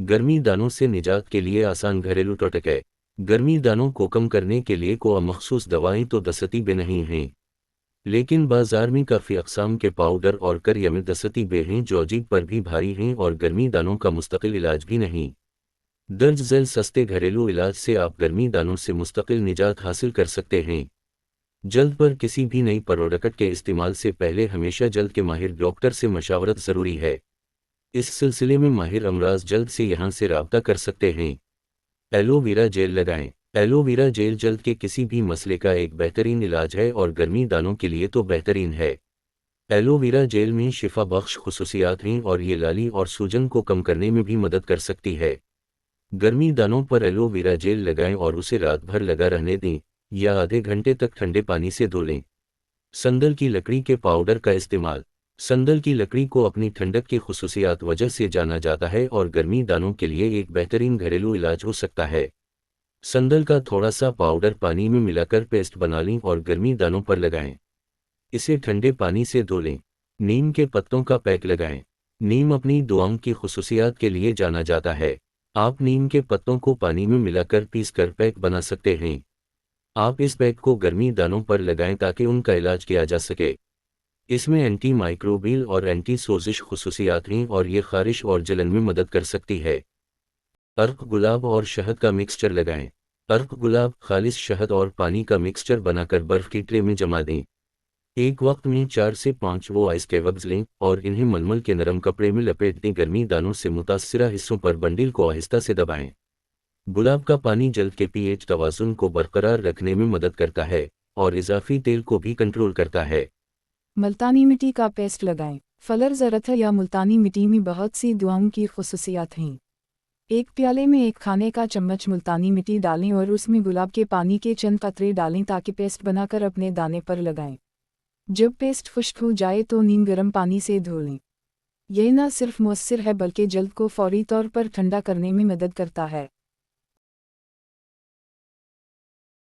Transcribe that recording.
गर्मी दानों से निजात के लिए आसान घरेलू टोटके। गर्मी दानों को कम करने के लिए कोई मखसूस दवाएं तो दस्तयाब नहीं हैं, लेकिन बाजार में काफ़ी अक़साम के पाउडर और करीम दस्तयाब हैं जो अजीब पर भी भारी हैं और गर्मी दानों का मुस्तकिल इलाज भी नहीं। दर्ज झेल सस्ते घरेलू इलाज से आप गर्मी दानों से मुस्तकिल निजात हासिल कर सकते हैं। जल्द पर किसी भी नई प्रोडक्ट के इस्तेमाल से पहले हमेशा जल्द के माहिर डॉक्टर से मशावरत ज़रूरी है। इस सिलसिले में माहिर अमराज जल्द से यहाँ से राब्ता कर सकते हैं। एलोवेरा जेल लगाएं। एलोवेरा जेल जल्द के किसी भी मसले का एक बेहतरीन इलाज है और गर्मी दानों के लिए तो बेहतरीन है। एलोवेरा जेल में शिफा बख्श खुसूसियात हैं और ये लाली और सूजन को कम करने में भी मदद कर सकती है। गर्मी दानों पर एलोवेरा जेल लगाएं और उसे रात भर लगा रहने दें या आधे घंटे तक ठंडे पानी से धो लें। संदल की लकड़ी के पाउडर का इस्तेमाल। संदल की लकड़ी को अपनी ठंडक की खुसूसियात वजह से जाना जाता है और गर्मी दानों के लिए एक बेहतरीन घरेलू इलाज हो सकता है। संदल का थोड़ा सा पाउडर पानी में मिलाकर पेस्ट बना लें और गर्मी दानों पर लगाएं। इसे ठंडे पानी से धो लें। नीम के पत्तों का पैक लगाएं। नीम अपनी दुआओं की खुसूसियात के लिए जाना जाता है। आप नीम के पत्तों को पानी में मिलाकर पीस कर पैक बना सकते हैं। आप इस पैक को गर्मी दानों पर लगाएं ताकि उनका इलाज किया जा सके। इसमें एंटी माइक्रोबियल और एंटी सोजिश खुसूसियात हैं और ये खारिश और जलन में मदद कर सकती है। अर्क गुलाब और शहद का मिक्सचर लगाएं। अर्क गुलाब खालिस शहद और पानी का मिक्सचर बनाकर बर्फ़ की ट्रे में जमा दें। एक वक्त में 4 से 5 वो आइस क्यूब्स लें और इन्हें मलमल के नरम कपड़े में लपेट दें। गर्मी दानों से मुतासिरा हिस्सों पर बंडल को आहिस्ता से दबाएं। गुलाब का पानी जल्द के पीएच तवाज़ुन को बरकरार रखने में मदद करता है और इजाफी तेल को भी कंट्रोल करता है। मुल्तानी मिट्टी का पेस्ट लगाएं। फलर ज़रत या मुल्तानी मिट्टी में बहुत सी दुआओं की खुसूसियात हैं। एक प्याले में 1 खाने का चम्मच मुल्तानी मिट्टी डालें और उसमें गुलाब के पानी के चंद कतरे डालें ताकि पेस्ट बनाकर अपने दाने पर लगाएं। जब पेस्ट खुश्क हो जाए तो नीम गर्म पानी से धो लें। यह न सिर्फ मुअस्सिर है बल्कि जल्द को फौरी तौर पर ठंडा करने में मदद करता है।